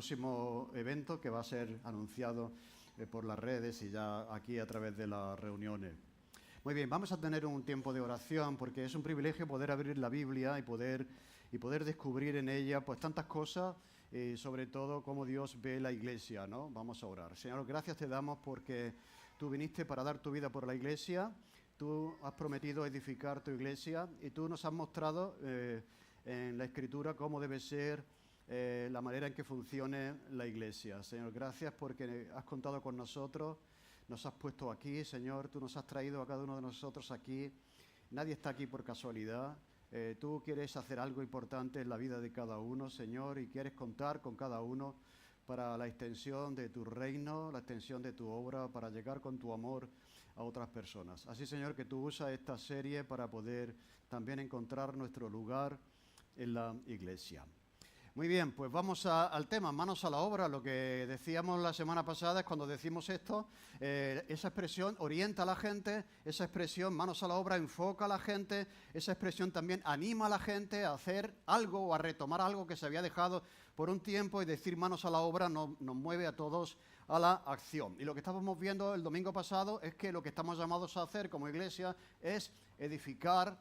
próximo evento que va a ser anunciado por las redes y ya aquí a través de las reuniones. Muy bien, vamos a tener un tiempo de oración porque es un privilegio poder abrir la Biblia y poder descubrir en ella pues tantas cosas, sobre todo cómo Dios ve la iglesia, ¿no? Vamos a orar. Señor, gracias te damos porque tú viniste para dar tu vida por la iglesia, tú has prometido edificar tu iglesia y tú nos has mostrado en la Escritura cómo debe ser la manera en que funcione la iglesia. Señor, gracias porque has contado con nosotros, nos has puesto aquí, Señor, tú nos has traído a cada uno de nosotros aquí. Nadie está aquí por casualidad. Tú quieres hacer algo importante en la vida de cada uno, Señor, y quieres contar con cada uno para la extensión de tu reino, la extensión de tu obra, para llegar con tu amor a otras personas. Así, Señor, que tú usas esta serie para poder también encontrar nuestro lugar en la iglesia. Muy bien, pues vamos al tema, manos a la obra. Lo que decíamos la semana pasada es cuando decimos esto, esa expresión orienta a la gente, esa expresión manos a la obra enfoca a la gente, esa expresión también anima a la gente a hacer algo o a retomar algo que se había dejado por un tiempo, y decir manos a la obra nos mueve a todos a la acción. Y lo que estábamos viendo el domingo pasado es que lo que estamos llamados a hacer como iglesia es edificar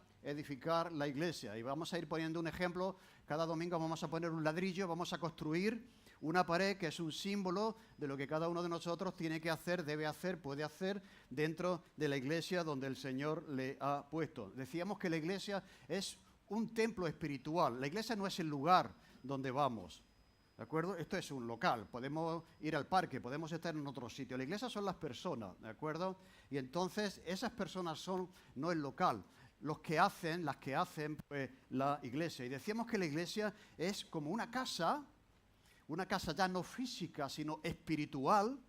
la iglesia. Y vamos a ir poniendo un ejemplo. Cada domingo vamos a poner un ladrillo, vamos a construir una pared que es un símbolo de lo que cada uno de nosotros tiene que hacer, debe hacer, puede hacer dentro de la iglesia donde el Señor le ha puesto. Decíamos que la iglesia es un templo espiritual. La iglesia no es el lugar donde vamos, ¿de acuerdo? Esto es un local, podemos ir al parque, podemos estar en otro sitio. La iglesia son las personas, ¿de acuerdo? Y entonces esas personas son no el local, las que hacen pues, la iglesia. Y decíamos que la iglesia es como una casa ya no física, sino espiritual,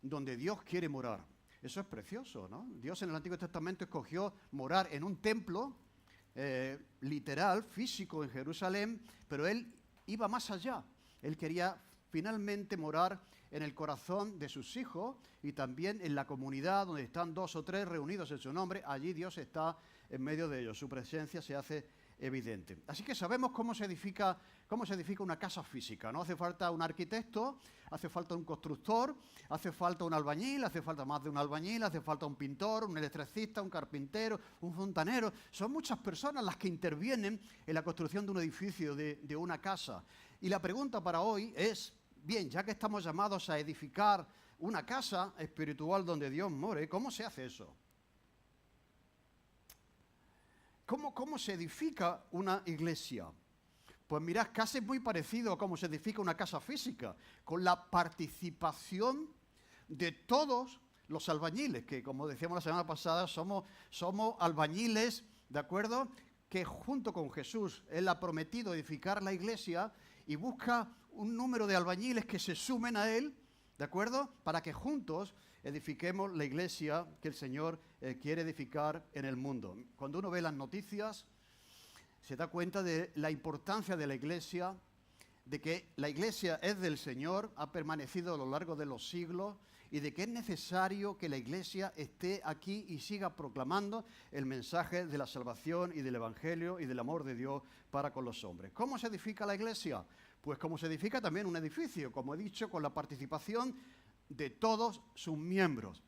donde Dios quiere morar. Eso es precioso, ¿no? Dios en el Antiguo Testamento escogió morar en un templo literal, físico en Jerusalén, pero Él iba más allá. Él quería finalmente morar en el corazón de sus hijos y también en la comunidad donde están 2 o 3 reunidos en su nombre. Allí Dios está en medio de ellos, su presencia se hace evidente. Así que sabemos cómo se edifica una casa física. No hace falta un arquitecto, hace falta un constructor, hace falta un albañil, hace falta más de un albañil, hace falta un pintor, un electricista, un carpintero, un fontanero. Son muchas personas las que intervienen en la construcción de un edificio, de una casa. Y la pregunta para hoy es, bien, ya que estamos llamados a edificar una casa espiritual donde Dios more, ¿cómo se hace eso? ¿Cómo se edifica una iglesia? Pues mirad, casi es muy parecido a cómo se edifica una casa física, con la participación de todos los albañiles, que como decíamos la semana pasada, somos albañiles, ¿de acuerdo?, que junto con Jesús, Él ha prometido edificar la iglesia y busca un número de albañiles que se sumen a Él, ¿de acuerdo?, para que juntos edifiquemos la iglesia que el Señor quiere edificar en el mundo. Cuando uno ve las noticias, se da cuenta de la importancia de la iglesia, de que la iglesia es del Señor, ha permanecido a lo largo de los siglos, y de que es necesario que la iglesia esté aquí y siga proclamando el mensaje de la salvación y del evangelio y del amor de Dios para con los hombres. ¿Cómo se edifica la iglesia? Pues como se edifica también un edificio, como he dicho, con la participación de todos sus miembros.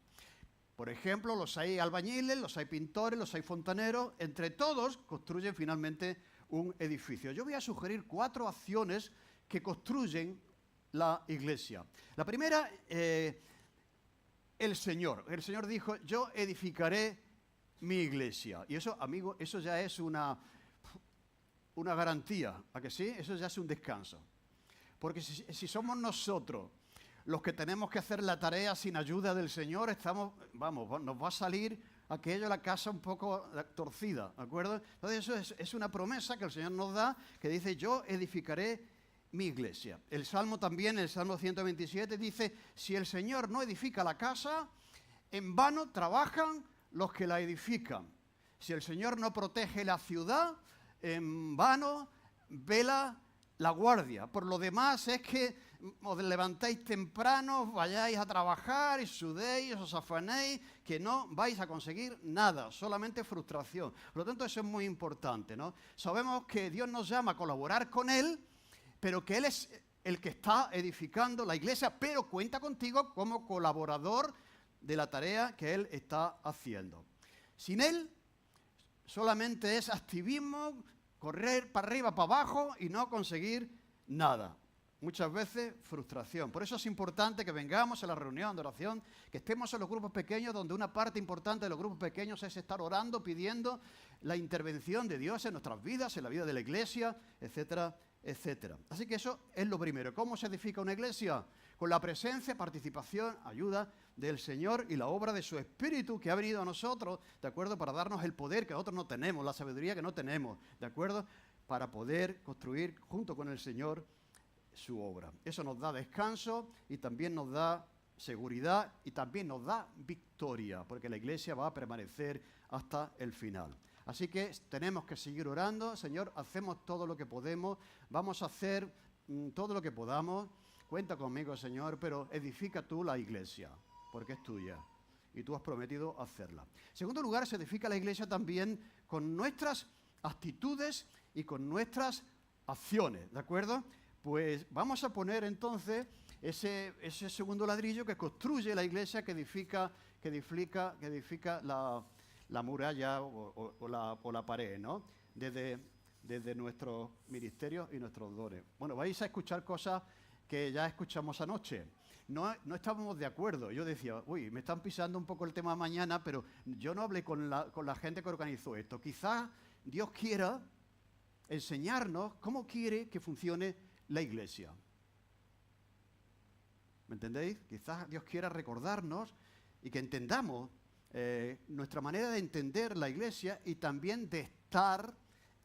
Por ejemplo, los hay albañiles, los hay pintores, los hay fontaneros, entre todos construyen finalmente un edificio. Yo voy a sugerir 4 acciones que construyen la iglesia. La primera, el Señor. El Señor dijo, yo edificaré mi iglesia. Y eso, amigo, eso ya es una garantía, ¿a que sí? Eso ya es un descanso. Porque si somos nosotros los que tenemos que hacer la tarea sin ayuda del Señor, nos va a salir aquello, la casa un poco torcida, ¿de acuerdo? Entonces eso es una promesa que el Señor nos da, que dice, yo edificaré mi iglesia. El Salmo también, el Salmo 127, dice, si el Señor no edifica la casa, en vano trabajan los que la edifican. Si el Señor no protege la ciudad, en vano vela la guardia. Por lo demás es que os levantéis temprano, vayáis a trabajar y sudéis, os afanéis, que no vais a conseguir nada, solamente frustración. Por lo tanto, eso es muy importante, ¿no? Sabemos que Dios nos llama a colaborar con Él, pero que Él es el que está edificando la iglesia, pero cuenta contigo como colaborador de la tarea que Él está haciendo. Sin Él, solamente es activismo, correr para arriba, para abajo y no conseguir nada. Muchas veces frustración. Por eso es importante que vengamos a la reunión de oración, que estemos en los grupos pequeños, donde una parte importante de los grupos pequeños es estar orando, pidiendo la intervención de Dios en nuestras vidas, en la vida de la iglesia, etcétera, etcétera. Así que eso es lo primero. ¿Cómo se edifica una iglesia? Con la presencia, participación, ayuda del Señor y la obra de su Espíritu que ha venido a nosotros, ¿de acuerdo? Para darnos el poder que nosotros no tenemos, la sabiduría que no tenemos, ¿de acuerdo? Para poder construir junto con el Señor su obra. Eso nos da descanso y también nos da seguridad y también nos da victoria, porque la iglesia va a permanecer hasta el final. Así que tenemos que seguir orando. Señor, hacemos todo lo que podemos, vamos a hacer todo lo que podamos. Cuenta conmigo, Señor, pero edifica tú la iglesia, porque es tuya y tú has prometido hacerla. En segundo lugar, se edifica la iglesia también con nuestras actitudes y con nuestras acciones, ¿de acuerdo? Pues vamos a poner entonces ese segundo ladrillo que construye la iglesia, que edifica la muralla o la pared, ¿no? Desde nuestros ministerios y nuestros dones. Bueno, vais a escuchar cosas que ya escuchamos anoche. No estábamos de acuerdo. Yo decía, uy, me están pisando un poco el tema mañana, pero yo no hablé con la gente que organizó esto. Quizás Dios quiera enseñarnos cómo quiere que funcione la iglesia. ¿Me entendéis? Quizás Dios quiera recordarnos y que entendamos nuestra manera de entender la iglesia y también de estar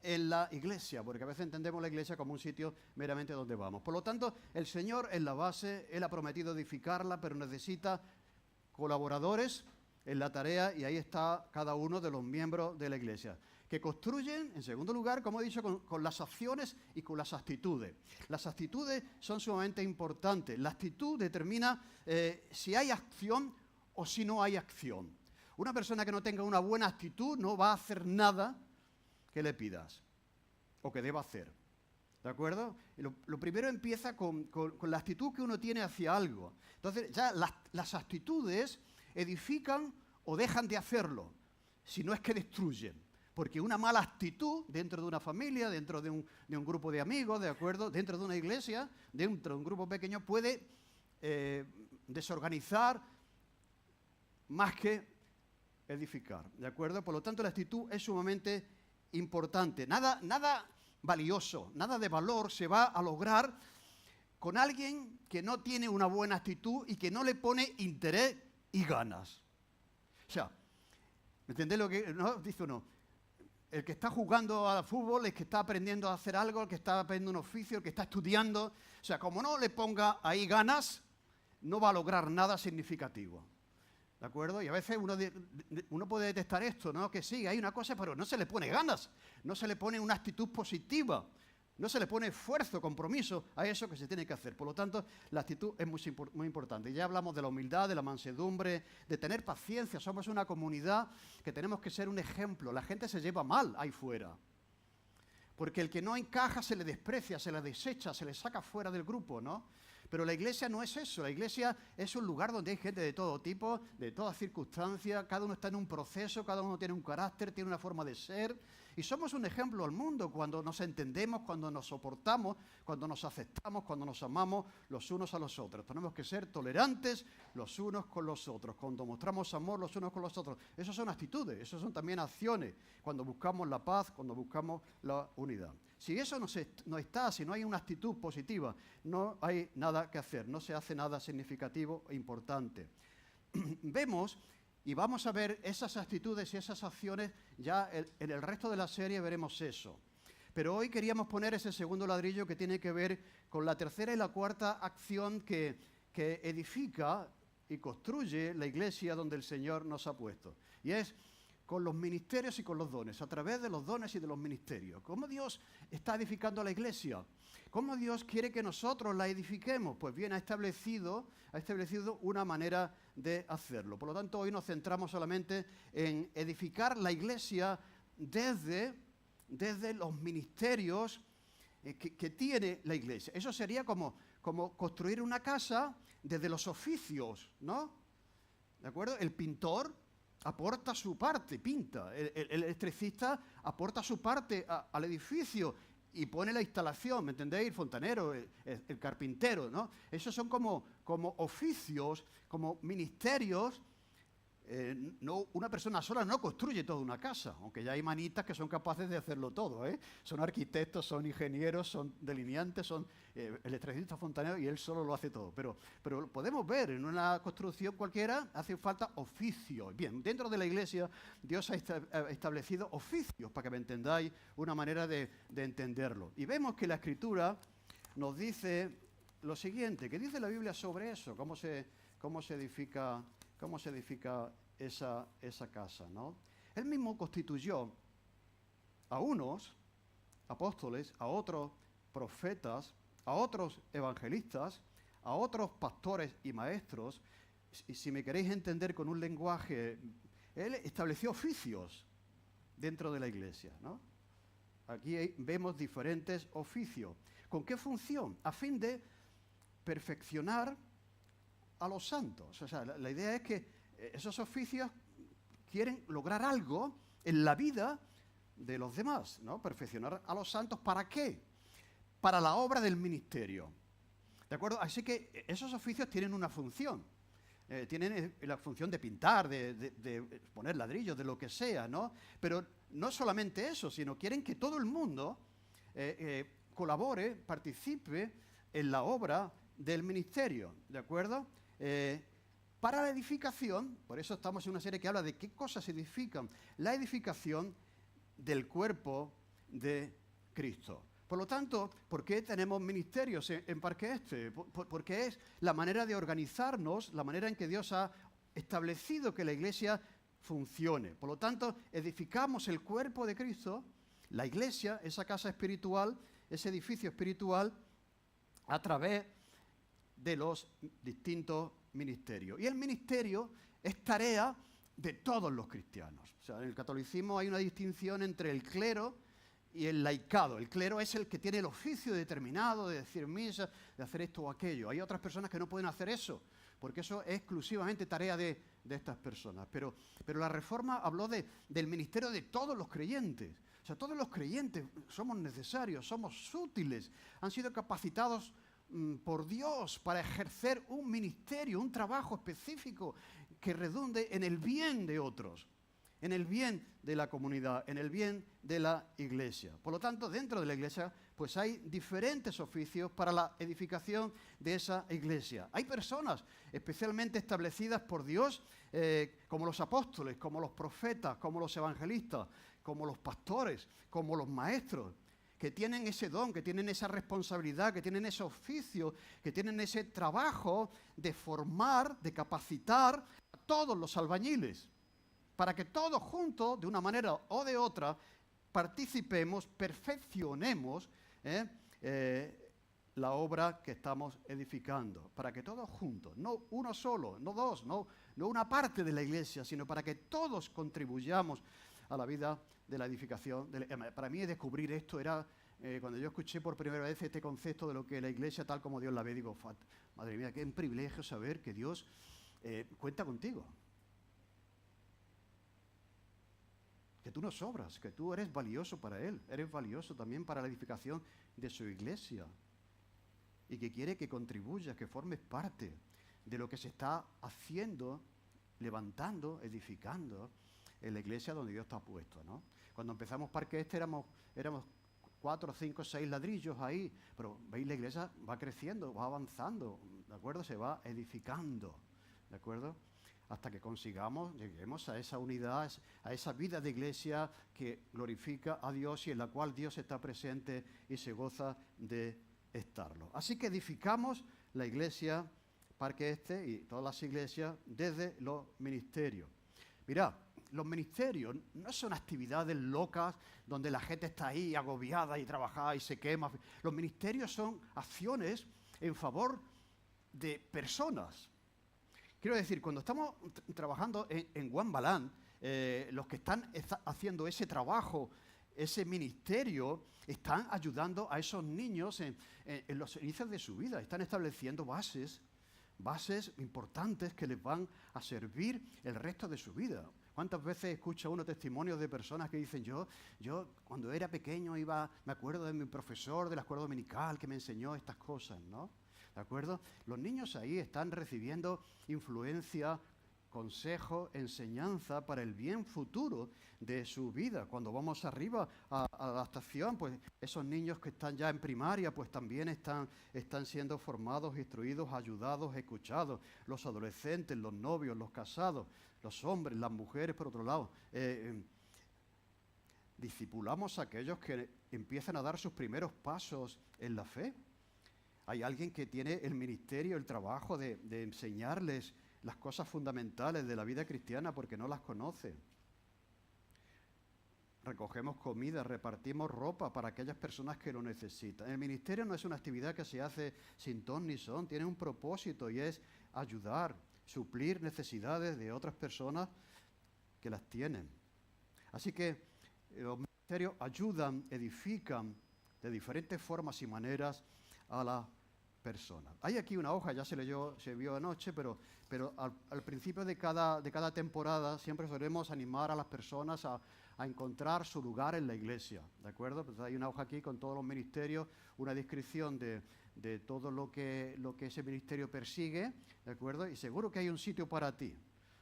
en la iglesia, porque a veces entendemos la iglesia como un sitio meramente donde vamos. Por lo tanto, el Señor es la base, Él ha prometido edificarla, pero necesita colaboradores en la tarea y ahí está cada uno de los miembros de la iglesia, que construyen, en segundo lugar, como he dicho, con las acciones y con las actitudes. Las actitudes son sumamente importantes. La actitud determina si hay acción o si no hay acción. Una persona que no tenga una buena actitud no va a hacer nada que le pidas o que deba hacer. ¿De acuerdo? Y lo primero empieza con la actitud que uno tiene hacia algo. Entonces, ya las actitudes edifican o dejan de hacerlo, si no es que destruyen. Porque una mala actitud dentro de una familia, dentro de un grupo de amigos, ¿de acuerdo? Dentro de una iglesia, dentro de un grupo pequeño, puede desorganizar más que edificar, ¿de acuerdo? Por lo tanto, la actitud es sumamente importante. Nada valioso, nada de valor se va a lograr con alguien que no tiene una buena actitud y que no le pone interés y ganas. O sea, ¿me entendéis lo que no? Dice uno? El que está jugando al fútbol, el que está aprendiendo a hacer algo, el que está aprendiendo un oficio, el que está estudiando. O sea, como no le ponga ahí ganas, no va a lograr nada significativo. ¿De acuerdo? Y a veces uno puede detectar esto, ¿no? Que sí, hay una cosa, pero no se le pone ganas, no se le pone una actitud positiva, no se le pone esfuerzo, compromiso a eso que se tiene que hacer. Por lo tanto, la actitud es muy importante. Ya hablamos de la humildad, de la mansedumbre, de tener paciencia. Somos una comunidad que tenemos que ser un ejemplo. La gente se lleva mal ahí fuera, porque el que no encaja se le desprecia, se le desecha, se le saca fuera del grupo, ¿no? Pero la iglesia no es eso. La iglesia es un lugar donde hay gente de todo tipo, de todas circunstancias. Cada uno está en un proceso, cada uno tiene un carácter, tiene una forma de ser. Y somos un ejemplo al mundo cuando nos entendemos, cuando nos soportamos, cuando nos aceptamos, cuando nos amamos los unos a los otros. Tenemos que ser tolerantes los unos con los otros, cuando mostramos amor los unos con los otros. Esas son actitudes, esas son también acciones, cuando buscamos la paz, cuando buscamos la unidad. Si eso no está, si no hay una actitud positiva, no hay nada que hacer, no se hace nada significativo e importante. Vemos y vamos a ver esas actitudes y esas acciones, ya en el resto de la serie veremos eso. Pero hoy queríamos poner ese segundo ladrillo que tiene que ver con la tercera y la cuarta acción que edifica y construye la iglesia donde el Señor nos ha puesto. Y es con los ministerios y con los dones, a través de los dones y de los ministerios. ¿Cómo Dios está edificando a la iglesia? ¿Cómo Dios quiere que nosotros la edifiquemos? Pues bien, ha establecido una manera de hacerlo. Por lo tanto, hoy nos centramos solamente en edificar la iglesia desde los ministerios que tiene la iglesia. Eso sería como construir una casa desde los oficios, ¿no? ¿De acuerdo? El pintor aporta su parte, pinta. El electricista aporta su parte al edificio y pone la instalación, ¿me entendéis? El fontanero, el carpintero, ¿no? Esos son como oficios, como ministerios. No, una persona sola no construye toda una casa, aunque ya hay manitas que son capaces de hacerlo todo, ¿eh? Son arquitectos, son ingenieros, son delineantes, son electricistas, fontaneros, y él solo lo hace todo. Pero podemos ver, en una construcción cualquiera hace falta oficios. Bien, dentro de la iglesia Dios ha establecido oficios, para que me entendáis una manera de entenderlo. Y vemos que la Escritura nos dice lo siguiente, ¿qué dice la Biblia sobre eso? ¿Cómo se edifica esa casa, ¿no? Él mismo constituyó a unos apóstoles, a otros profetas, a otros evangelistas, a otros pastores y maestros. Y si me queréis entender con un lenguaje, él estableció oficios dentro de la iglesia, ¿no? Aquí vemos diferentes oficios. ¿Con qué función? A fin de perfeccionar a los santos. O sea, la idea es que esos oficios quieren lograr algo en la vida de los demás, ¿no? Perfeccionar a los santos, ¿para qué? Para la obra del ministerio. ¿De acuerdo? Así que esos oficios tienen una función. Tienen la función de pintar, de poner ladrillos, de lo que sea, ¿no? Pero no solamente eso, sino quieren que todo el mundo colabore, participe en la obra del ministerio, ¿de acuerdo? Para la edificación, por eso estamos en una serie que habla de qué cosas edifican, la edificación del cuerpo de Cristo. Por lo tanto, ¿por qué tenemos ministerios en Parque Este? Porque es la manera de organizarnos, la manera en que Dios ha establecido que la iglesia funcione. Por lo tanto, edificamos el cuerpo de Cristo, la iglesia, esa casa espiritual, ese edificio espiritual, a través de los distintos ministerios. Y el ministerio es tarea de todos los cristianos. O sea, en el catolicismo hay una distinción entre el clero y el laicado. El clero es el que tiene el oficio determinado de decir misa, de hacer esto o aquello. Hay otras personas que no pueden hacer eso, porque eso es exclusivamente tarea de estas personas. Pero la Reforma habló del ministerio de todos los creyentes. O sea, todos los creyentes somos necesarios, somos útiles, han sido capacitados por Dios para ejercer un ministerio, un trabajo específico que redunde en el bien de otros, en el bien de la comunidad, en el bien de la iglesia. Por lo tanto, dentro de la iglesia, pues hay diferentes oficios para la edificación de esa iglesia. Hay personas especialmente establecidas por Dios, como los apóstoles, como los profetas, como los evangelistas, como los pastores, como los maestros, que tienen ese don, que tienen esa responsabilidad, que tienen ese oficio, que tienen ese trabajo de formar, de capacitar a todos los albañiles, para que todos juntos, de una manera o de otra, participemos, perfeccionemos la obra que estamos edificando, para que todos juntos, no uno solo, no dos, no una parte de la iglesia, sino para que todos contribuyamos a la vida de la edificación. Para mí descubrir esto era, cuando yo escuché por primera vez este concepto de lo que la iglesia tal como Dios la ve, digo, madre mía, qué privilegio saber que Dios cuenta contigo. Que tú no sobras, que tú eres valioso para Él, eres valioso también para la edificación de su iglesia. Y que quiere que contribuyas, que formes parte de lo que se está haciendo, levantando, edificando en la iglesia donde Dios está puesto, ¿no? Cuando empezamos Parque Este éramos 4, 5, 6 ladrillos ahí, pero veis, la iglesia va creciendo, va avanzando, ¿de acuerdo? Se va edificando, ¿de acuerdo? Hasta que lleguemos a esa unidad, a esa vida de iglesia que glorifica a Dios y en la cual Dios está presente y se goza de estarlo. Así que edificamos la iglesia Parque Este y todas las iglesias desde los ministerios. Mirad, los ministerios no son actividades locas donde la gente está ahí agobiada y trabajada y se quema. Los ministerios son acciones en favor de personas. Quiero decir, cuando estamos trabajando en Juan Balán, los que están haciendo ese trabajo ese ministerio están ayudando a esos niños en los inicios de su vida. Están estableciendo bases importantes que les van a servir el resto de su vida. ¿Cuántas veces escucha uno testimonios de personas que dicen, yo cuando era pequeño me acuerdo de mi profesor de la escuela dominical que me enseñó estas cosas, ¿no? ¿De acuerdo? Los niños ahí están recibiendo influencia, consejo, enseñanza para el bien futuro de su vida. Cuando vamos arriba a la estación, pues esos niños que están ya en primaria, pues también están siendo formados, instruidos, ayudados, escuchados. Los adolescentes, los novios, los casados, los hombres, las mujeres, por otro lado. Discipulamos a aquellos que empiezan a dar sus primeros pasos en la fe. Hay alguien que tiene el ministerio, el trabajo de enseñarles las cosas fundamentales de la vida cristiana porque no las conoce. Recogemos comida, repartimos ropa para aquellas personas que lo necesitan. El ministerio no es una actividad que se hace sin ton ni son, tiene un propósito y es ayudar, suplir necesidades de otras personas que las tienen. Así que los ministerios ayudan, edifican de diferentes formas y maneras a la persona. Hay aquí una hoja, ya se vio anoche, pero al principio de cada temporada siempre solemos animar a las personas a encontrar su lugar en la iglesia, ¿de acuerdo? Pues hay una hoja aquí con todos los ministerios, una descripción de todo lo que ese ministerio persigue, ¿de acuerdo? Y seguro que hay un sitio para ti.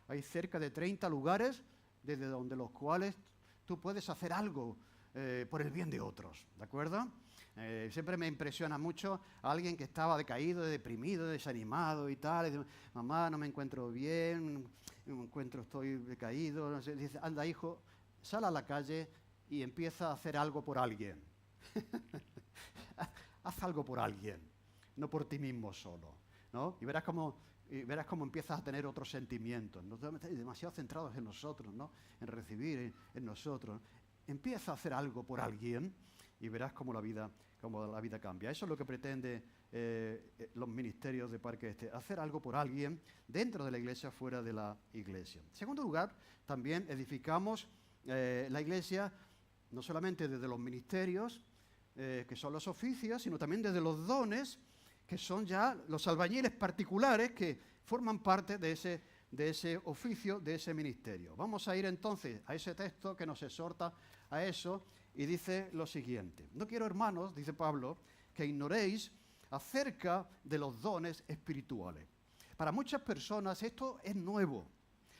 Hay cerca de 30 lugares desde donde los cuales tú puedes hacer algo por el bien de otros, ¿de acuerdo? Siempre me impresiona mucho a alguien que estaba decaído, deprimido, desanimado y tal. Y dice, mamá, no me encuentro bien, estoy decaído. No sé. Dice, anda, hijo, sal a la calle y empieza a hacer algo por alguien. Haz algo por alguien, no por ti mismo solo, ¿no? Y verás cómo empiezas a tener otros sentimientos, ¿no? Demasiado centrados en nosotros, ¿no? En recibir en nosotros. Empieza a hacer algo por alguien y verás cómo la vida cambia. Eso es lo que pretende los ministerios de Parque Este, hacer algo por alguien dentro de la iglesia, fuera de la iglesia. En segundo lugar, también edificamos la iglesia no solamente desde los ministerios, que son los oficios, sino también desde los dones, que son ya los albañiles particulares que forman parte de ese oficio, de ese ministerio. Vamos a ir entonces a ese texto que nos exhorta a eso y dice lo siguiente. No quiero, hermanos, dice Pablo, que ignoréis acerca de los dones espirituales. Para muchas personas esto es nuevo.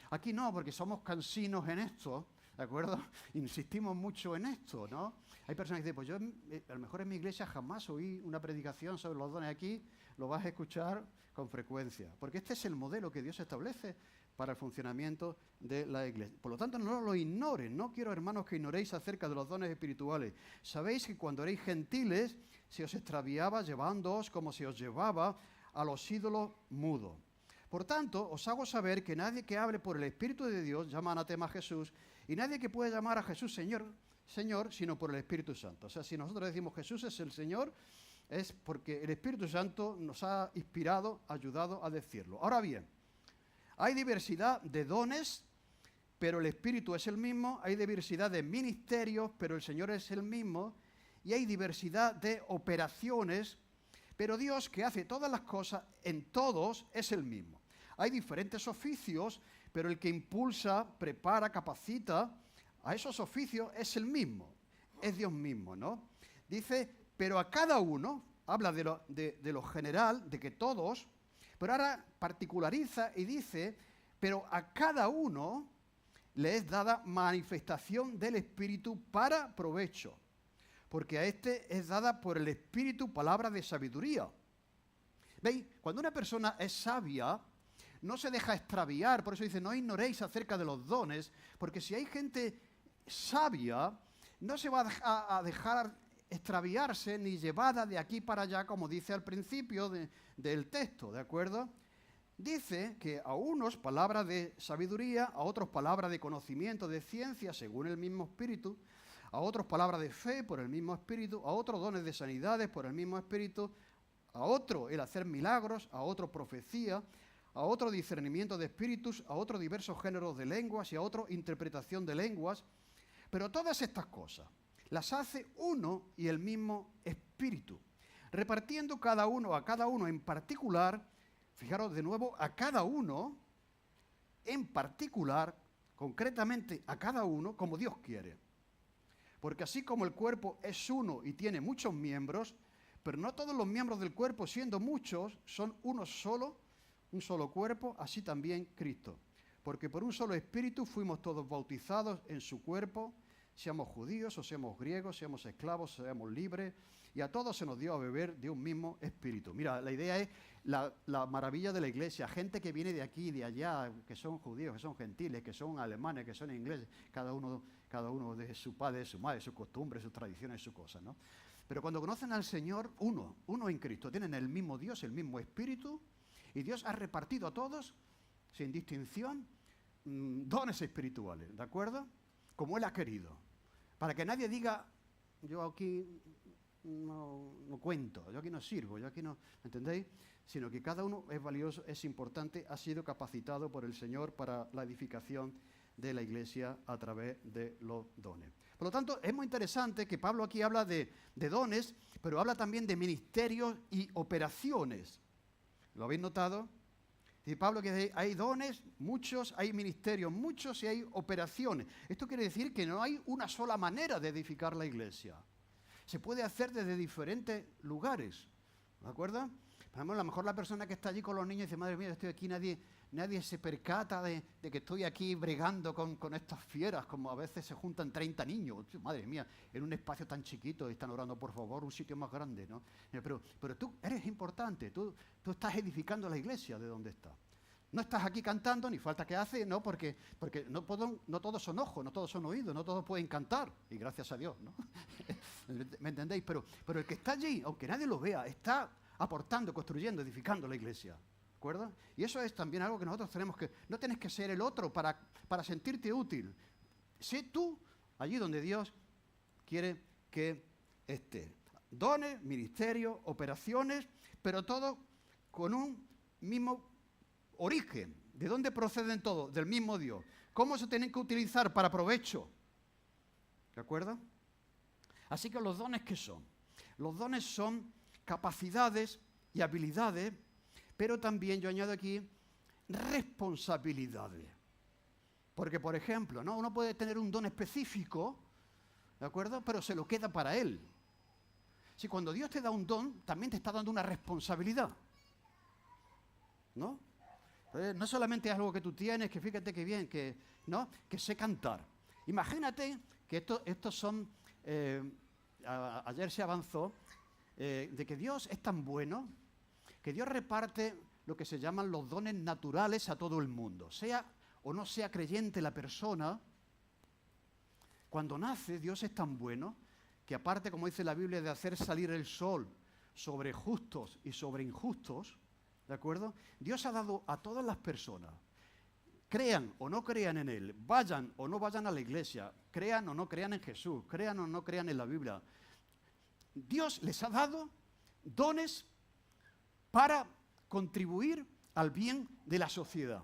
Aquí no, porque somos cansinos en esto, ¿de acuerdo? Insistimos mucho en esto, ¿no? Hay personas que dicen, pues yo a lo mejor en mi iglesia jamás oí una predicación sobre los dones. Aquí lo vas a escuchar con frecuencia, porque este es el modelo que Dios establece para el funcionamiento de la iglesia. Por lo tanto, no lo ignoren. No quiero, hermanos, que ignoréis acerca de los dones espirituales. Sabéis que cuando erais gentiles, se os extraviaba llevándoos como se os llevaba a los ídolos mudos. Por tanto, os hago saber que nadie que hable por el Espíritu de Dios llama anatema a Jesús, y nadie que puede llamar a Jesús Señor, sino por el Espíritu Santo. O sea, si nosotros decimos Jesús es el Señor, es porque el Espíritu Santo nos ha inspirado, ayudado a decirlo. Ahora bien, hay diversidad de dones, pero el Espíritu es el mismo. Hay diversidad de ministerios, pero el Señor es el mismo. Y hay diversidad de operaciones, pero Dios, que hace todas las cosas en todos, es el mismo. Hay diferentes oficios, pero el que impulsa, prepara, capacita a esos oficios es el mismo. Es Dios mismo, ¿no? Dice, pero a cada uno, habla de lo general, de que todos, pero ahora particulariza y dice, pero a cada uno le es dada manifestación del Espíritu para provecho, porque a este es dada por el Espíritu palabra de sabiduría. ¿Veis? Cuando una persona es sabia, no se deja extraviar, por eso dice, no ignoréis acerca de los dones, porque si hay gente sabia, no se va a dejar extraviarse ni llevada de aquí para allá, como dice al principio del texto, ¿de acuerdo? Dice que a unos palabras de sabiduría, a otros palabras de conocimiento, de ciencia, según el mismo Espíritu, a otros palabras de fe por el mismo Espíritu, a otros dones de sanidades por el mismo Espíritu, a otro el hacer milagros, a otro profecía, a otro discernimiento de espíritus, a otro diversos géneros de lenguas y a otro interpretación de lenguas. Pero todas estas cosas las hace uno y el mismo Espíritu, repartiendo cada uno a cada uno en particular, fijaros de nuevo, a cada uno en particular, concretamente a cada uno, como Dios quiere. Porque así como el cuerpo es uno y tiene muchos miembros, pero no todos los miembros del cuerpo, siendo muchos, son uno solo, un solo cuerpo, así también Cristo. Porque por un solo Espíritu fuimos todos bautizados en su cuerpo, seamos judíos o seamos griegos, seamos esclavos, seamos libres, y a todos se nos dio a beber de un mismo Espíritu. Mira, la idea es la maravilla de la iglesia, gente que viene de aquí y de allá, que son judíos, que son gentiles, que son alemanes, que son ingleses, cada uno de su padre, de su madre, sus costumbres, sus tradiciones, sus cosas, ¿no? Pero cuando conocen al Señor, uno en Cristo, tienen el mismo Dios, el mismo Espíritu, y Dios ha repartido a todos, sin distinción, dones espirituales, ¿de acuerdo? Como Él ha querido. Para que nadie diga, yo aquí no cuento, yo aquí no sirvo, yo aquí no, ¿entendéis? Sino que cada uno es valioso, es importante, ha sido capacitado por el Señor para la edificación de la iglesia a través de los dones. Por lo tanto, es muy interesante que Pablo aquí habla de dones, pero habla también de ministerios y operaciones. ¿Lo habéis notado? Dice Pablo que hay dones, muchos, hay ministerios, muchos y hay operaciones. Esto quiere decir que no hay una sola manera de edificar la iglesia. Se puede hacer desde diferentes lugares, ¿de acuerdo? Por ejemplo, a lo mejor la persona que está allí con los niños dice, madre mía, estoy aquí, nadie se percata de que estoy aquí bregando con estas fieras, como a veces se juntan 30 niños. Madre mía, en un espacio tan chiquito y están orando, por favor, un sitio más grande, ¿no? Pero tú eres importante, tú estás edificando la iglesia de donde estás. No estás aquí cantando, ni falta que hace, no, porque no todos son ojos, no todos son oídos, no todos pueden cantar, y gracias a Dios, ¿no? ¿Me entendéis? Pero el que está allí, aunque nadie lo vea, está aportando, construyendo, edificando la iglesia, ¿de acuerdo? Y eso es también algo que nosotros tenemos que, no tienes que ser el otro para sentirte útil. Sé tú allí donde Dios quiere que esté. Dones, ministerios, operaciones, pero todo con un mismo origen. ¿De dónde proceden todos? Del mismo Dios. ¿Cómo se tienen que utilizar para provecho? ¿De acuerdo? Así que los dones, ¿qué son? Los dones son capacidades y habilidades, pero también yo añado aquí responsabilidades. Porque, por ejemplo, ¿no? Uno puede tener un don específico, ¿de acuerdo? Pero se lo queda para él. Si cuando Dios te da un don, también te está dando una responsabilidad, ¿no? No solamente es algo que tú tienes, que fíjate qué bien, ¿no? Que sé cantar. Imagínate que estos son, ayer se avanzó, de que Dios es tan bueno, que Dios reparte lo que se llaman los dones naturales a todo el mundo. Sea o no sea creyente la persona, cuando nace Dios es tan bueno, que aparte, como dice la Biblia, de hacer salir el sol sobre justos y sobre injustos, ¿de acuerdo? Dios ha dado a todas las personas, crean o no crean en Él, vayan o no vayan a la iglesia, crean o no crean en Jesús, crean o no crean en la Biblia. Dios les ha dado dones para contribuir al bien de la sociedad.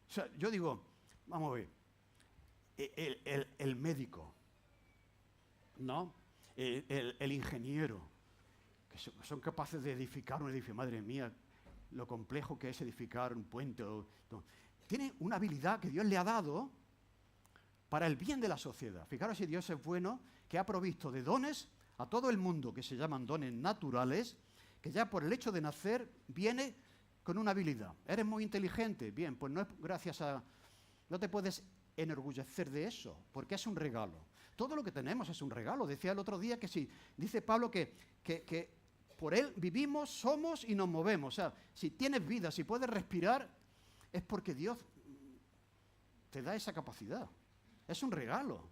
O sea, yo digo, vamos a ver, el médico, ¿no? El ingeniero, que son capaces de edificar un edificio. Madre mía, lo complejo que es edificar un puente. Tiene una habilidad que Dios le ha dado para el bien de la sociedad. Fijaros si Dios es bueno, que ha provisto de dones a todo el mundo, que se llaman dones naturales, que ya por el hecho de nacer viene con una habilidad. Eres muy inteligente, bien, pues no es gracias a... No te puedes enorgullecer de eso, porque es un regalo. Todo lo que tenemos es un regalo. Decía el otro día que sí, dice Pablo que por Él vivimos, somos y nos movemos. O sea, si tienes vida, si puedes respirar, es porque Dios te da esa capacidad. Es un regalo.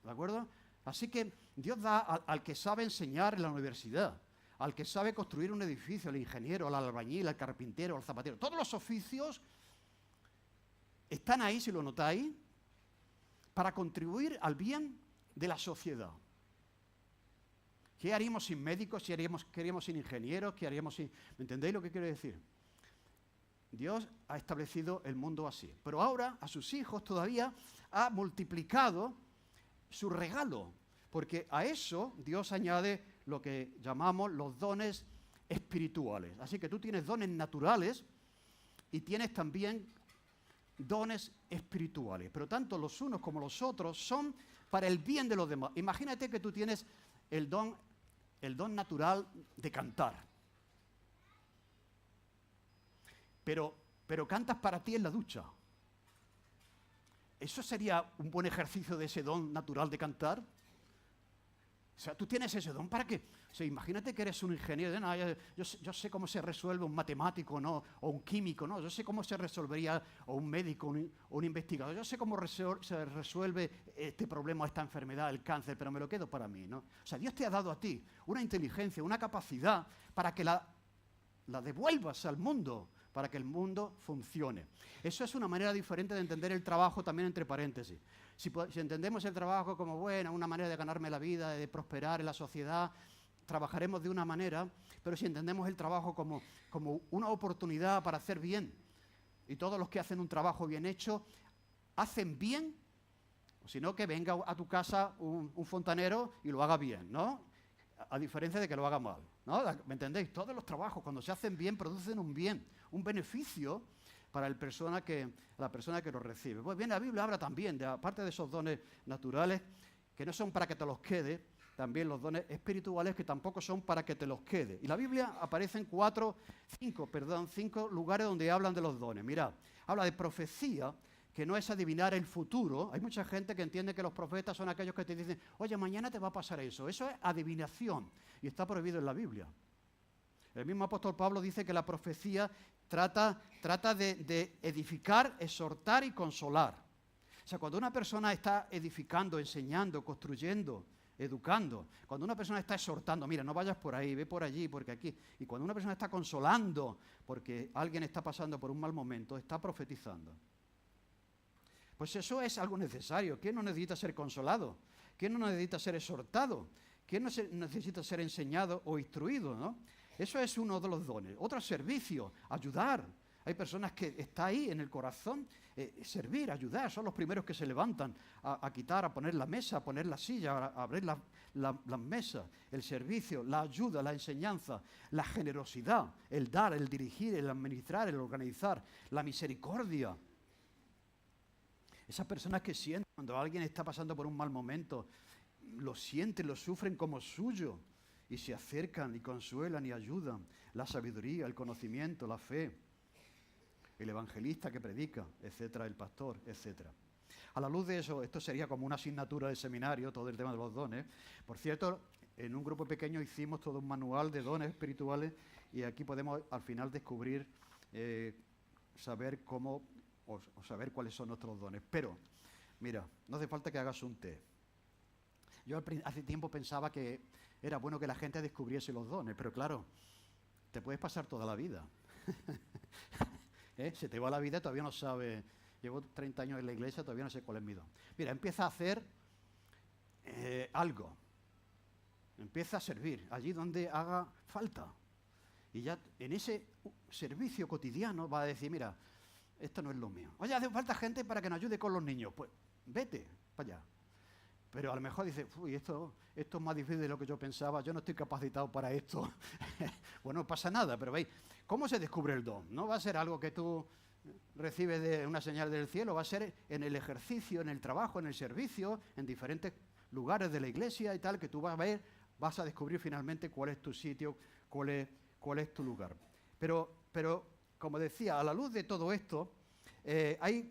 ¿De acuerdo? Así que Dios da al que sabe enseñar en la universidad, al que sabe construir un edificio, al ingeniero, al albañil, al carpintero, al zapatero. Todos los oficios están ahí, si lo notáis, para contribuir al bien de la sociedad. ¿Qué haríamos sin médicos? ¿Qué haríamos sin ingenieros? ¿Qué haríamos sin...? ¿Me entendéis lo que quiero decir? Dios ha establecido el mundo así. Pero ahora, a sus hijos todavía ha multiplicado su regalo, porque a eso Dios añade lo que llamamos los dones espirituales. Así que tú tienes dones naturales y tienes también dones espirituales, pero tanto los unos como los otros son para el bien de los demás. Imagínate que tú tienes el don natural de cantar, pero cantas para ti en la ducha. ¿Eso sería un buen ejercicio de ese don natural de cantar? O sea, tú tienes ese don para qué. O sea, imagínate que eres un ingeniero, ¿no? Yo sé cómo se resuelve un matemático, ¿no? O un químico, ¿no? Yo sé cómo se resolvería, o un médico, o un investigador. Yo sé cómo se resuelve este problema, esta enfermedad, el cáncer, pero me lo quedo para mí, ¿no? O sea, Dios te ha dado a ti una inteligencia, una capacidad para que la devuelvas al mundo, para que el mundo funcione. Eso es una manera diferente de entender el trabajo, también entre paréntesis. Si entendemos el trabajo como, bueno, una manera de ganarme la vida, de prosperar en la sociedad, trabajaremos de una manera, pero si entendemos el trabajo como una oportunidad para hacer bien, y todos los que hacen un trabajo bien hecho, hacen bien, o si no, que venga a tu casa un fontanero y lo haga bien, ¿no? A diferencia de que lo haga mal, ¿no? ¿Me entendéis? Todos los trabajos, cuando se hacen bien, producen un bien, un beneficio para la persona que lo recibe. Pues bien, la Biblia habla también, aparte de esos dones naturales, que no son para que te los quede, también los dones espirituales que tampoco son para que te los quede. Y la Biblia aparece en cinco lugares donde hablan de los dones. Mirad, habla de profecía, que no es adivinar el futuro. Hay mucha gente que entiende que los profetas son aquellos que te dicen, oye, mañana te va a pasar eso. Eso es adivinación y está prohibido en la Biblia. El mismo apóstol Pablo dice que la profecía trata de edificar, exhortar y consolar. O sea, cuando una persona está edificando, enseñando, construyendo, educando, cuando una persona está exhortando, mira, no vayas por ahí, ve por allí, porque aquí, y cuando una persona está consolando porque alguien está pasando por un mal momento, está profetizando. Pues eso es algo necesario. ¿Quién no necesita ser consolado? ¿Quién no necesita ser exhortado? ¿Quién no necesita ser enseñado o instruido, ¿no? Eso es uno de los dones. Otro servicio, ayudar. Hay personas que está ahí en el corazón, servir, ayudar. Son los primeros que se levantan a quitar, a poner la mesa, a poner la silla, a abrir las mesas. El servicio, la ayuda, la enseñanza, la generosidad, el dar, el dirigir, el administrar, el organizar, la misericordia. Esas personas que sienten cuando alguien está pasando por un mal momento, lo sienten, lo sufren como suyo y se acercan y consuelan y ayudan. La sabiduría, el conocimiento, la fe, el evangelista que predica, etcétera, el pastor, etcétera. A la luz de eso, esto sería como una asignatura de seminario, todo el tema de los dones. Por cierto, en un grupo pequeño hicimos todo un manual de dones espirituales y aquí podemos al final descubrir, saber cómo o saber cuáles son nuestros dones. Pero, mira, no hace falta que hagas un té. Yo hace tiempo pensaba que era bueno que la gente descubriese los dones, pero claro, te puedes pasar toda la vida. Se te va la vida y todavía no sabes. Llevo 30 años en la iglesia, todavía no sé cuál es mi don. Mira, empieza a hacer algo. Empieza a servir allí donde haga falta. Y ya en ese servicio cotidiano va a decir, mira, esto no es lo mío. Oye, hace falta gente para que nos ayude con los niños. Pues vete para allá. Pero a lo mejor dice, uy, esto es más difícil de lo que yo pensaba, yo no estoy capacitado para esto. Bueno, no pasa nada, pero veis, ¿cómo se descubre el don? No va a ser algo que tú recibes de una señal del cielo, va a ser en el ejercicio, en el trabajo, en el servicio, en diferentes lugares de la iglesia y tal, que tú vas a ver, vas a descubrir finalmente cuál es tu sitio, cuál es tu lugar. Pero como decía, a la luz de todo esto, hay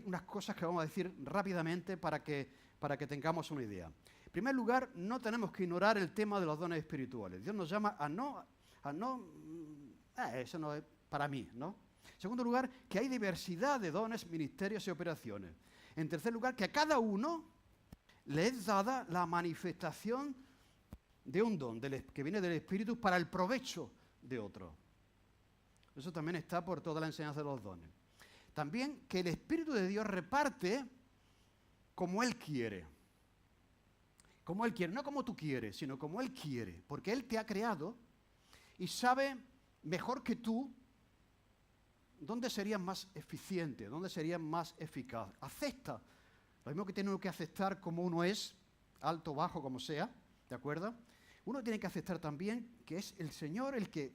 unas cosas que vamos a decir rápidamente para que tengamos una idea. En primer lugar, no tenemos que ignorar el tema de los dones espirituales. Dios nos llama eso no es para mí, ¿no? En segundo lugar, que hay diversidad de dones, ministerios y operaciones. En tercer lugar, que a cada uno le es dada la manifestación de un don que viene del Espíritu para el provecho de otro. Eso también está por toda la enseñanza de los dones. También que el Espíritu de Dios reparte como Él quiere. Como Él quiere, no como tú quieres, sino como Él quiere. Porque Él te ha creado y sabe mejor que tú dónde serías más eficiente, dónde serías más eficaz. Acepta Lo mismo que tiene uno que aceptar como uno es, alto, bajo, como sea, ¿de acuerdo? Uno tiene que aceptar también que es el Señor el que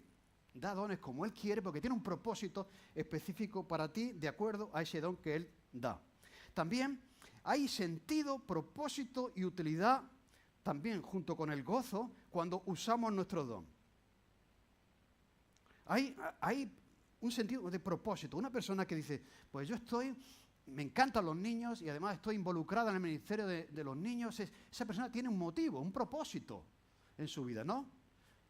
da dones como Él quiere, porque tiene un propósito específico para ti, de acuerdo a ese don que Él da. También hay sentido, propósito y utilidad, también junto con el gozo, cuando usamos nuestro don. Hay un sentido de propósito. Una persona que dice, pues me encantan los niños y además estoy involucrada en el ministerio de los niños, esa persona tiene un motivo, un propósito en su vida, ¿no?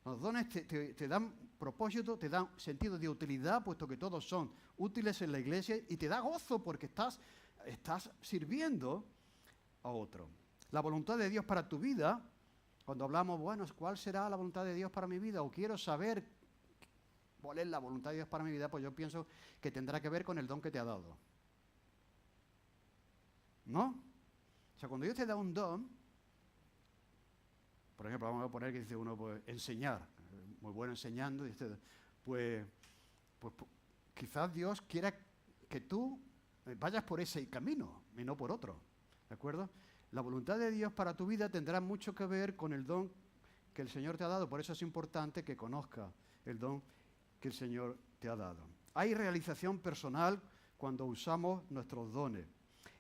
Los dones te dan propósito, te dan sentido de utilidad, puesto que todos son útiles en la iglesia, y te da gozo porque estás sirviendo a otro. La voluntad de Dios para tu vida, cuando hablamos, bueno, ¿cuál será la voluntad de Dios para mi vida? O quiero saber cuál es la voluntad de Dios para mi vida, pues yo pienso que tendrá que ver con el don que te ha dado. ¿No? O sea, cuando Dios te da un don, por ejemplo, vamos a poner que dice uno, pues, enseñar, muy bueno enseñando, pues quizás Dios quiera que tú vayas por ese camino y no por otro, ¿de acuerdo? La voluntad de Dios para tu vida tendrá mucho que ver con el don que el Señor te ha dado, por eso es importante que conozcas el don que el Señor te ha dado. Hay realización personal cuando usamos nuestros dones,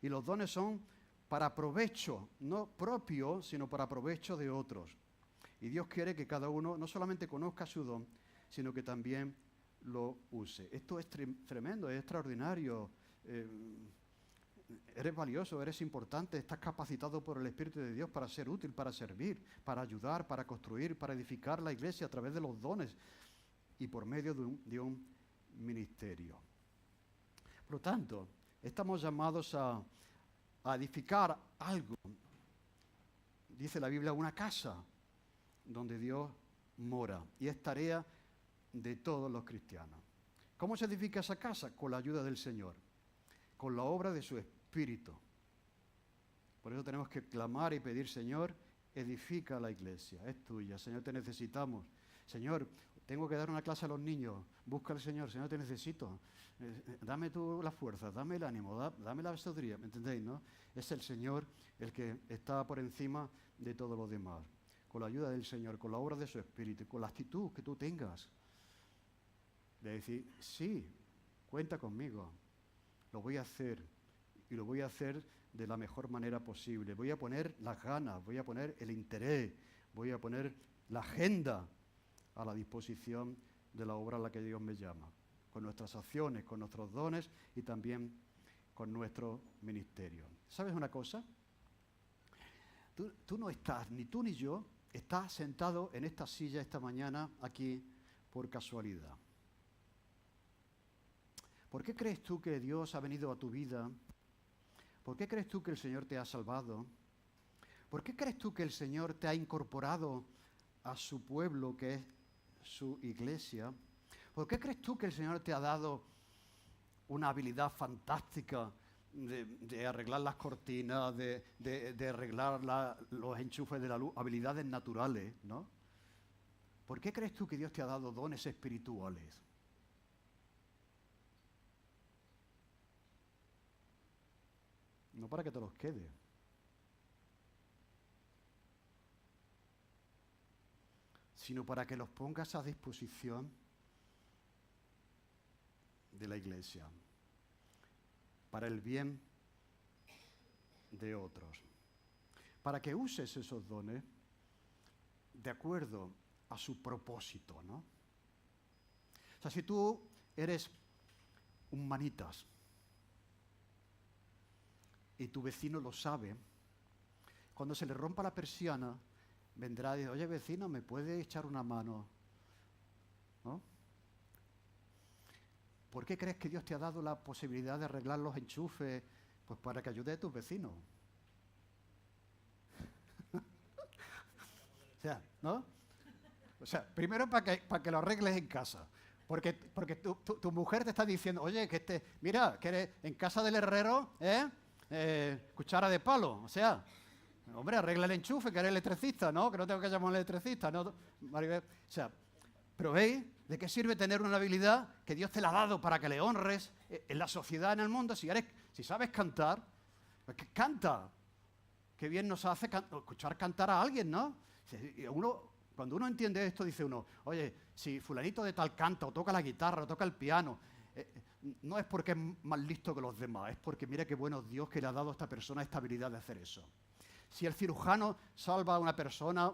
y los dones son para provecho, no propio, sino para provecho de otros. Y Dios quiere que cada uno no solamente conozca su don, sino que también lo use. Esto es tremendo, es extraordinario. Eres valioso, eres importante, estás capacitado por el Espíritu de Dios para ser útil, para servir, para ayudar, para construir, para edificar la iglesia a través de los dones y por medio de un ministerio. Por lo tanto, estamos llamados a edificar algo. Dice la Biblia, una casa donde Dios mora, y es tarea de todos los cristianos. ¿Cómo se edifica esa casa? Con la ayuda del Señor, con la obra de su Espíritu. Por eso tenemos que clamar y pedir, Señor, edifica la iglesia, es tuya. Señor, te necesitamos. Señor, tengo que dar una clase a los niños. Busca al Señor. Señor, te necesito. Dame tú la fuerza, dame el ánimo, dame la sabiduría. ¿Me entendéis, no? Es el Señor el que está por encima de todo lo demás. Con la ayuda del Señor, con la obra de su Espíritu, con la actitud que tú tengas de decir, sí, cuenta conmigo, lo voy a hacer, y lo voy a hacer de la mejor manera posible. Voy a poner las ganas, voy a poner el interés, voy a poner la agenda a la disposición de la obra a la que Dios me llama, con nuestras acciones, con nuestros dones y también con nuestro ministerio. ¿Sabes una cosa? Tú no estás, ni tú ni yo, estás sentado en esta silla esta mañana aquí por casualidad. ¿Por qué crees tú que Dios ha venido a tu vida? ¿Por qué crees tú que el Señor te ha salvado? ¿Por qué crees tú que el Señor te ha incorporado a su pueblo, que es su iglesia? ¿Por qué crees tú que el Señor te ha dado una habilidad fantástica de arreglar las cortinas, de arreglar los enchufes de la luz, habilidades naturales, ¿no? ¿Por qué crees tú que Dios te ha dado dones espirituales? No para que te los quede. Sino para que los pongas a disposición de la iglesia, para el bien de otros, para que uses esos dones de acuerdo a su propósito, ¿no? O sea, si tú eres un manitas y tu vecino lo sabe, cuando se le rompa la persiana, vendrá y dice, oye vecino, ¿me puede echar una mano? ¿No? ¿Por qué crees que Dios te ha dado la posibilidad de arreglar los enchufes? Pues para que ayude a tus vecinos. O sea, ¿no? O sea, primero para que lo arregles en casa. Porque tu mujer te está diciendo, oye, mira, que eres en casa del herrero, cuchara de palo. O sea, hombre, arregla el enchufe, que eres electricista, ¿no? Que no tengo que llamar al electricista, ¿no? O sea, pero ¿veis de qué sirve tener una habilidad que Dios te la ha dado para que le honres en la sociedad, en el mundo? Si sabes cantar, Canta. Qué bien nos hace escuchar cantar a alguien, ¿no? Cuando uno entiende esto, dice uno, oye, si fulanito de tal canta, o toca la guitarra, o toca el piano, no es porque es más listo que los demás, es porque mira qué bueno Dios que le ha dado a esta persona esta habilidad de hacer eso. Si el cirujano salva a una persona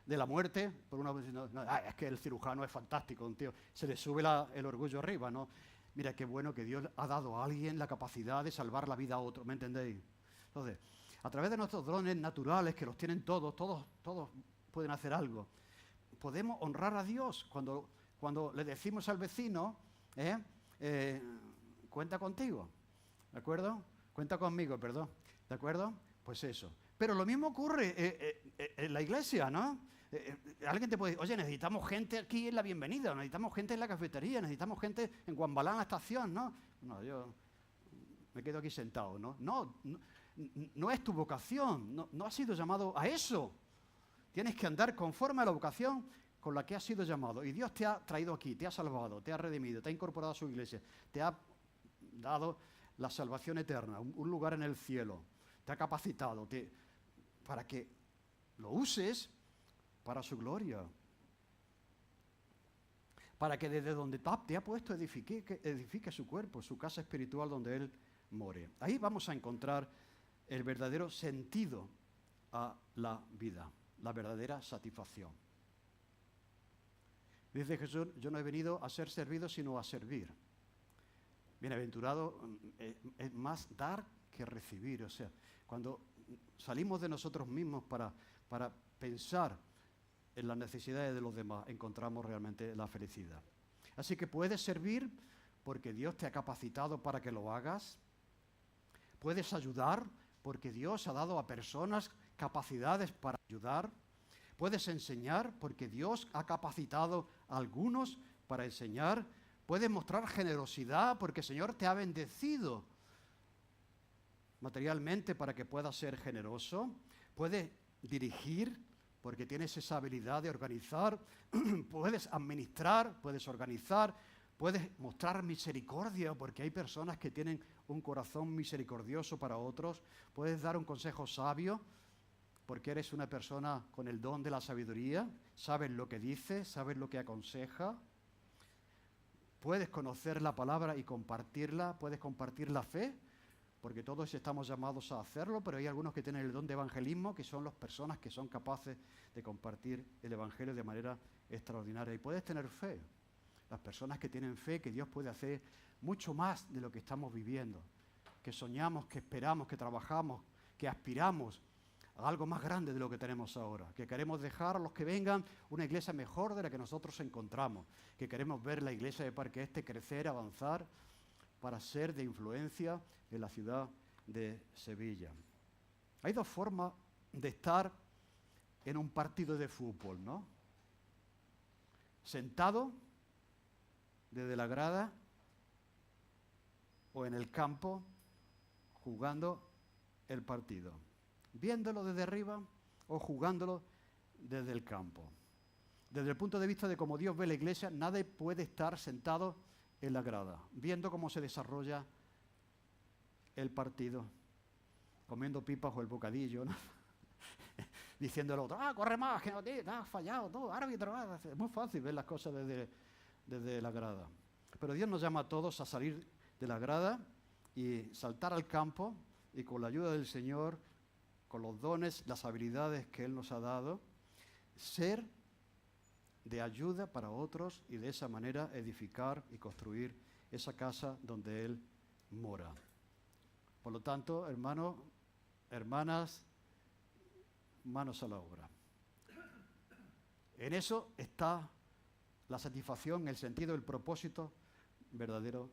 de la muerte, por una es que el cirujano es fantástico, un tío, se le sube el orgullo arriba, ¿no? Mira qué bueno que Dios ha dado a alguien la capacidad de salvar la vida a otro, ¿me entendéis? Entonces, a través de nuestros dones naturales, que los tienen todos pueden hacer algo, podemos honrar a Dios cuando le decimos al vecino, cuenta contigo, ¿de acuerdo? Cuenta conmigo, perdón, ¿de acuerdo? Pues eso. Pero lo mismo ocurre en la iglesia, ¿no? Alguien te puede decir, oye, necesitamos gente aquí en la bienvenida, necesitamos gente en la cafetería, necesitamos gente en Guambalá, en la estación, ¿no? No, yo me quedo aquí sentado, ¿no? No es tu vocación, no has sido llamado a eso. Tienes que andar conforme a la vocación con la que has sido llamado. Y Dios te ha traído aquí, te ha salvado, te ha redimido, te ha incorporado a su iglesia, te ha dado la salvación eterna, un lugar en el cielo, te ha capacitado para que lo uses para su gloria. Para que desde donde te ha puesto edifique su cuerpo, su casa espiritual donde Él more. Ahí vamos a encontrar el verdadero sentido a la vida, la verdadera satisfacción. Dice Jesús, yo no he venido a ser servido, sino a servir. Bienaventurado es más dar que recibir. O sea, cuando salimos de nosotros mismos para pensar en las necesidades de los demás, encontramos realmente la felicidad. Así que puedes servir porque Dios te ha capacitado para que lo hagas. Puedes ayudar porque Dios ha dado a personas capacidades para ayudar. Puedes enseñar porque Dios ha capacitado a algunos para enseñar. Puedes mostrar generosidad porque el Señor te ha bendecido materialmente para que puedas ser generoso. Puedes dirigir porque tienes esa habilidad de organizar. Puedes administrar, puedes organizar. Puedes mostrar misericordia porque hay personas que tienen un corazón misericordioso para otros. Puedes dar un consejo sabio porque eres una persona con el don de la sabiduría. Sabes lo que dice, sabes lo que aconseja. Puedes conocer la palabra y compartirla. Puedes compartir la fe porque todos estamos llamados a hacerlo, pero hay algunos que tienen el don de evangelismo, que son las personas que son capaces de compartir el evangelio de manera extraordinaria. Y puedes tener fe. Las personas que tienen fe, que Dios puede hacer mucho más de lo que estamos viviendo, que soñamos, que esperamos, que trabajamos, que aspiramos a algo más grande de lo que tenemos ahora, que queremos dejar a los que vengan una iglesia mejor de la que nosotros encontramos, que queremos ver la iglesia de Parque Este crecer, avanzar, para ser de influencia en la ciudad de Sevilla. Hay dos formas de estar en un partido de fútbol, ¿no? Sentado desde la grada o en el campo jugando el partido, viéndolo desde arriba o jugándolo desde el campo. Desde el punto de vista de cómo Dios ve la iglesia, nadie puede estar sentado en la grada, viendo cómo se desarrolla el partido, comiendo pipas o el bocadillo, ¿no? Diciendo al otro, corre más, que no has fallado, todo, árbitro. Es muy fácil ver las cosas desde la grada. Pero Dios nos llama a todos a salir de la grada y saltar al campo y con la ayuda del Señor, con los dones, las habilidades que Él nos ha dado, ser de ayuda para otros y de esa manera edificar y construir esa casa donde Él mora. Por lo tanto, hermanos, hermanas, manos a la obra. En eso está la satisfacción, el sentido, el propósito verdadero.